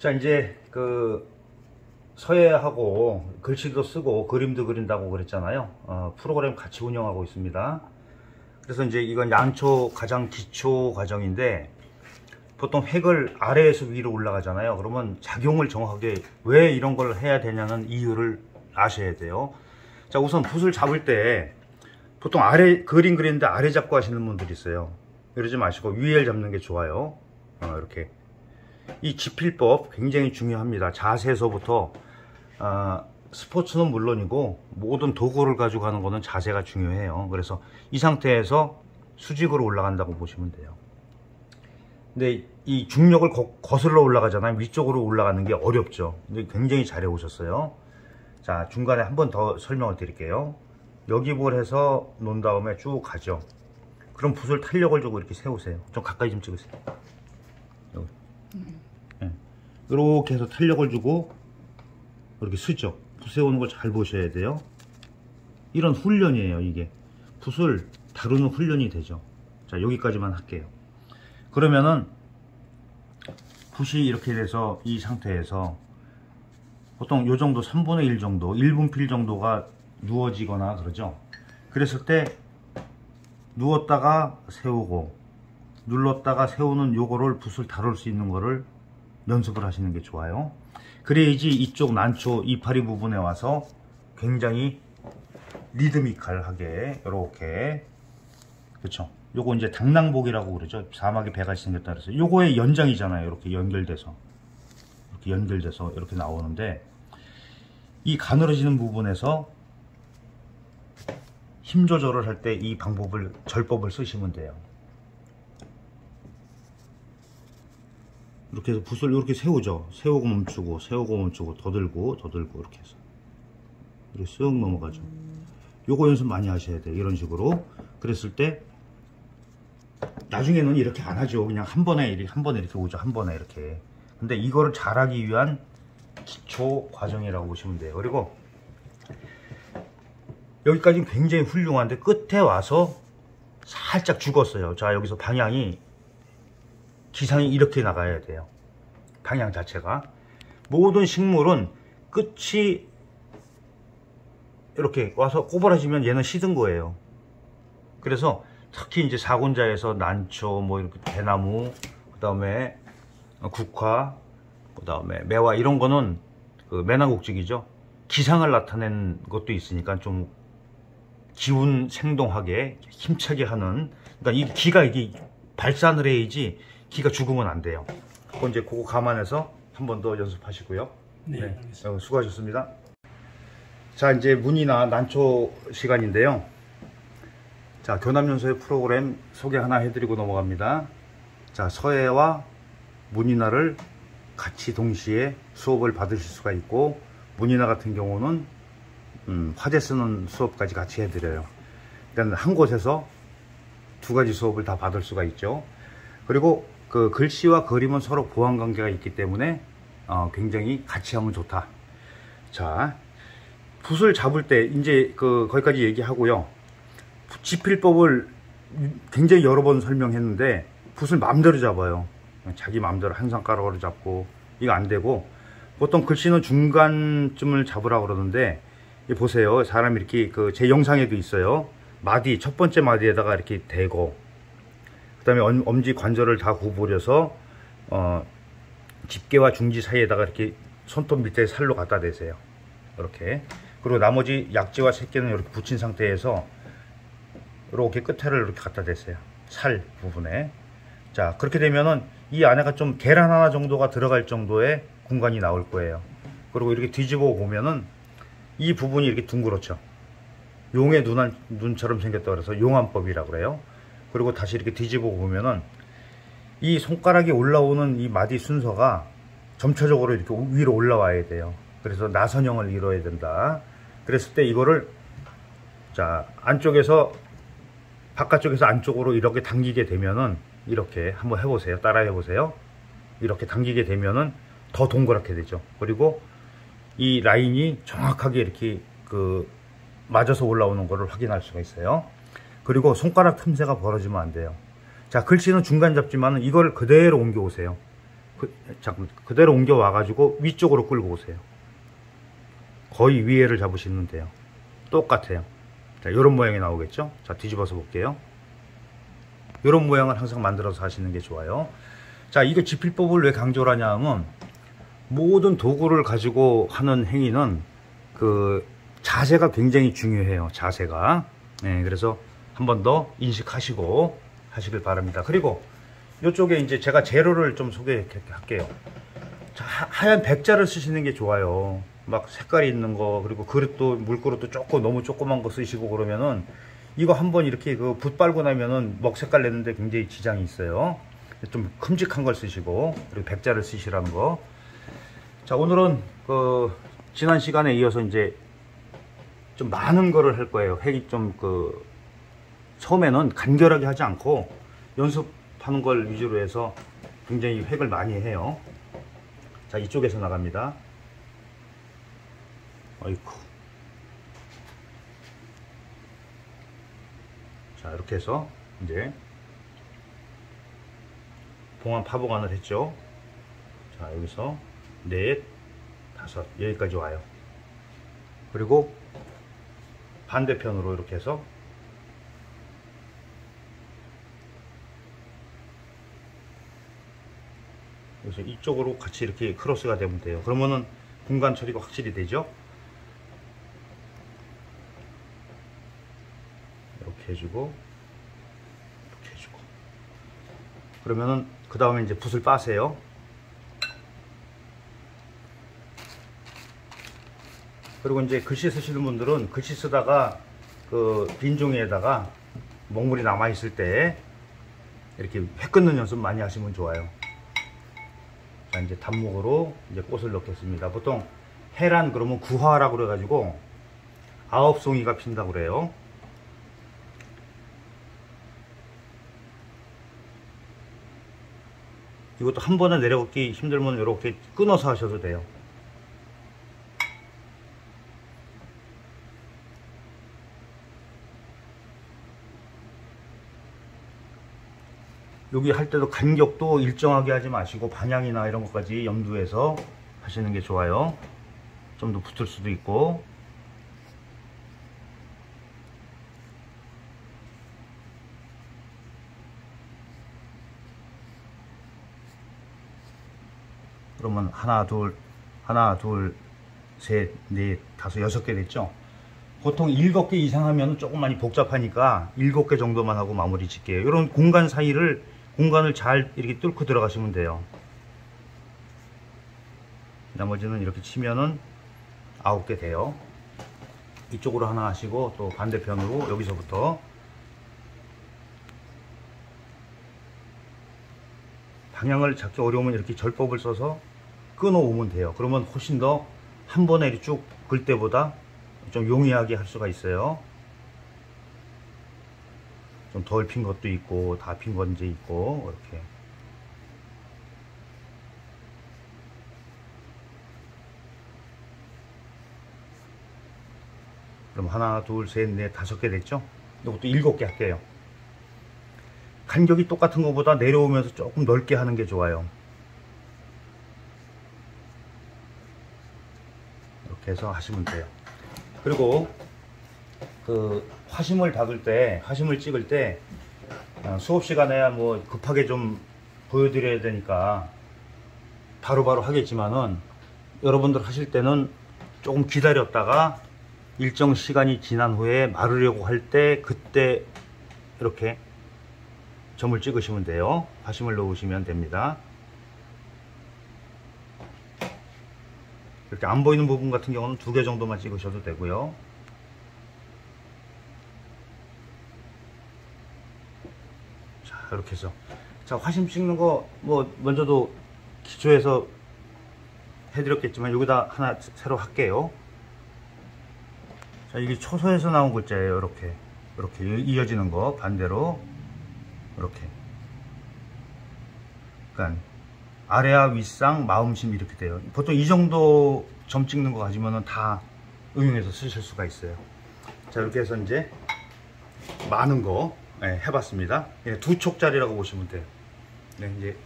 자, 이제 그 서예하고 글씨도 쓰고 그림도 그린다고 그랬잖아요. 프로그램 같이 운영하고 있습니다. 그래서 이제 이건 양초 가장 기초 과정인데, 보통 획을 아래에서 위로 올라가잖아요. 그러면 작용을 정확하게 왜 이런 걸 해야 되냐는 이유를 아셔야 돼요. 자, 우선 붓을 잡을 때 보통 아래 그림 그리는데 아래 잡고 하시는 분들이 있어요. 이러지 마시고 위를 잡는 게 좋아요. 이렇게 이 지필법 굉장히 중요합니다. 자세에서부터 스포츠는 물론이고 모든 도구를 가지고 가는 거는 자세가 중요해요. 그래서 이 상태에서 수직으로 올라간다고 보시면 돼요. 근데 이 중력을 거슬러 올라가잖아요. 위쪽으로 올라가는 게 어렵죠. 근데 굉장히 잘해 오셨어요. 자, 중간에 한 번 더 설명을 드릴게요. 여기볼 해서 놓은 다음에 쭉 가죠. 그럼 붓을 탄력을 주고 이렇게 세우세요. 좀 가까이 좀 찍으세요. 여기. 네. 이렇게 해서 탄력을 주고 이렇게 쓰죠. 붓 세우는 걸 잘 보셔야 돼요. 이런 훈련이에요. 이게 붓을 다루는 훈련이 되죠. 자, 여기까지만 할게요. 그러면은 붓이 이렇게 돼서 이 상태에서 보통 요 정도 3분의 1 정도 1분필 정도가 누워지거나 그러죠. 그랬을 때 누웠다가 세우고 눌렀다가 세우는 요거를 붓을 다룰 수 있는 거를 연습을 하시는 게 좋아요. 그래야지 이쪽 난초 이파리 부분에 와서 굉장히 리드미컬하게 이렇게, 그렇죠. 요거 이제 당랑복이라고 그러죠. 사막에 배가 생겼다 그래서 요거의 연장이잖아요. 이렇게 연결돼서 이렇게 나오는데, 이 가늘어지는 부분에서 힘 조절을 할 때 이 방법을, 절법을 쓰시면 돼요. 이렇게 해서 붓을 이렇게 세우죠. 세우고 멈추고 세우고 멈추고 더 들고 이렇게 해서 이렇게 쓱 넘어가죠. 요거 연습 많이 하셔야 돼요. 이런 식으로. 그랬을 때 나중에는 이렇게 안 하죠. 그냥 한 번에 이렇게 오죠. 한 번에 이렇게. 근데 이거를 잘하기 위한 기초 과정이라고 보시면 돼요. 그리고 여기까지는 굉장히 훌륭한데 끝에 와서 살짝 죽었어요. 자, 여기서 방향이, 기상이 이렇게 나가야 돼요. 방향 자체가. 모든 식물은 끝이 이렇게 와서 꼬부라지면 얘는 시든 거예요. 그래서 특히 이제 사군자에서 난초, 뭐 이렇게 대나무, 그 다음에 국화, 그 다음에 매화, 이런 거는 그 매나곡직이죠. 기상을 나타낸 것도 있으니까 좀 기운 생동하게 힘차게 하는, 그러니까 이 기가 이게 발산을 해야지 기가 죽으면 안 돼요. 그건 이제 그거 감안해서 한 번 더 연습하시고요. 네, 수고하셨습니다. 자, 이제 문이나 난초 시간인데요. 자, 교남연수의 프로그램 소개 하나 해드리고 넘어갑니다. 자, 서예와 문이나를 같이 동시에 수업을 받으실 수가 있고, 문이나 같은 경우는 화재 쓰는 수업까지 같이 해드려요. 그러니까 한 곳에서 두 가지 수업을 다 받을 수가 있죠. 그리고 그 글씨와 그림은 서로 보완관계가 있기 때문에 굉장히 같이 하면 좋다. 자, 붓을 잡을 때 이제 거기까지 얘기하고요. 지필법을 굉장히 여러 번 설명했는데 붓을 마음대로 잡아요. 자기 마음대로 한 손가락으로 잡고 이거 안 되고, 보통 글씨는 중간쯤을 잡으라고 그러는데, 보세요. 사람이 이렇게 제 영상에도 있어요. 마디, 첫 번째 마디에다가 이렇게 대고, 그 다음에 엄지 관절을 다 구부려서 집게와 중지 사이에다가 이렇게 손톱 밑에 살로 갖다 대세요. 이렇게. 그리고 나머지 약지와 새끼는 이렇게 붙인 상태에서 이렇게 끝에를 이렇게 갖다 대세요. 살 부분에. 자, 그렇게 되면은 이 안에가 좀 계란 하나 정도가 들어갈 정도의 공간이 나올 거예요. 그리고 이렇게 뒤집어 보면은 이 부분이 이렇게 둥그렇죠. 용의 눈처럼 생겼다 그래서 용암법이라고 그래요. 그리고 다시 이렇게 뒤집어 보면은 이 손가락이 올라오는 이 마디 순서가 점차적으로 이렇게 위로 올라와야 돼요. 그래서 나선형을 이뤄야 된다. 그랬을 때 이거를, 자, 안쪽에서 바깥쪽에서 안쪽으로 이렇게 당기게 되면은, 이렇게 한번 해보세요. 따라 해보세요. 이렇게 당기게 되면은 더 동그랗게 되죠. 그리고 이 라인이 정확하게 이렇게 맞아서 올라오는 거를 확인할 수가 있어요. 그리고 손가락 틈새가 벌어지면 안 돼요. 자, 글씨는 중간 잡지만은 이걸 그대로 옮겨 오세요. 자, 그대로 옮겨 와가지고 위쪽으로 끌고 오세요. 거의 위에를 잡으시면 돼요. 똑같아요. 자, 이런 모양이 나오겠죠? 자, 뒤집어서 볼게요. 이런 모양을 항상 만들어서 하시는 게 좋아요. 자, 이거 지필법을 왜 강조를 하냐 하면, 모든 도구를 가지고 하는 행위는 그 자세가 굉장히 중요해요. 자세가. 네, 그래서 한 번 더 인식하시고 하시길 바랍니다. 그리고 이쪽에 이제 제가 재료를 좀 소개할게요. 자, 하얀 백자를 쓰시는 게 좋아요. 막 색깔이 있는 거, 그리고 그릇도, 물그릇도 너무 조그만 거 쓰시고 그러면은 이거 한번 이렇게 그 붓 빨고 나면은 먹 색깔 내는데 굉장히 지장이 있어요. 좀 큼직한 걸 쓰시고, 그리고 백자를 쓰시라는 거. 자, 오늘은 그 지난 시간에 이어서 이제 좀 많은 거를 할 거예요. 획이 좀 처음에는 간결하게 하지 않고 연습하는 걸 위주로 해서 굉장히 획을 많이 해요. 자, 이쪽에서 나갑니다. 어이쿠. 자, 이렇게 해서 이제 봉안 파보관을 했죠. 자, 여기서 넷, 다섯, 여기까지 와요. 그리고 반대편으로 이렇게 해서 여기서 이쪽으로 같이 이렇게 크로스가 되면 돼요. 그러면은 공간 처리가 확실히 되죠. 이렇게 해주고, 이렇게 해주고. 그러면은 그 다음에 이제 붓을 빠세요. 그리고 이제 글씨 쓰시는 분들은 글씨 쓰다가 그 빈 종이에다가 먹물이 남아 있을 때 이렇게 획 끊는 연습 많이 하시면 좋아요. 자, 이제 단목으로 이제 꽃을 넣겠습니다. 보통 해란 그러면 구화라고 그래가지고 9송이가 핀다고 그래요. 이것도 한 번에 내려오기 힘들면 이렇게 끊어서 하셔도 돼요. 여기 할 때도 간격도 일정하게 하지 마시고 방향이나 이런 것까지 염두해서 하시는 게 좋아요. 좀 더 붙을 수도 있고. 그러면 하나, 둘, 셋, 넷, 다섯, 6개 됐죠? 보통 7개 이상 하면 조금 많이 복잡하니까 7개 정도만 하고 마무리 짓게요. 이런 공간을 잘 이렇게 뚫고 들어가시면 돼요. 나머지는 이렇게 치면은 9개 돼요. 이쪽으로 하나 하시고 또 반대편으로 여기서부터 방향을 잡기 어려우면 이렇게 절법을 써서 끊어 오면 돼요. 그러면 훨씬 더 한 번에 이렇게 쭉 글 때보다 좀 용이하게 할 수가 있어요. 좀 덜 핀 것도 있고 다 핀 건지 있고 이렇게. 그럼 하나, 둘, 셋, 넷, 5개 됐죠? 이것도 7개 할게요. 간격이 똑같은 것보다 내려오면서 조금 넓게 하는 게 좋아요. 이렇게 해서 하시면 돼요. 그리고 그 화심을 박을 때, 화심을 찍을 때 수업 시간에 뭐 급하게 좀 보여드려야 되니까 바로바로 하겠지만은 여러분들 하실 때는 조금 기다렸다가 일정 시간이 지난 후에 마르려고 할 때 그때 이렇게 점을 찍으시면 돼요. 화심을 넣으시면 됩니다. 이렇게 안 보이는 부분 같은 경우는 2개 정도만 찍으셔도 되고요. 자, 이렇게 해서 자, 화심 찍는 거 뭐 먼저도 기초에서 해드렸겠지만 여기다 하나 새로 할게요. 자, 이게 초소에서 나온 글자예요. 이렇게 이어지는 거 반대로 이렇게. 그러니까 아래와 윗상 마음심 이렇게 돼요. 보통 이 정도 점 찍는 거 가지면은 다 응용해서 쓰실 수가 있어요. 자, 이렇게 해서 이제 많은 거 해봤습니다. 2촉짜리라고 보시면 돼요. 네, 이제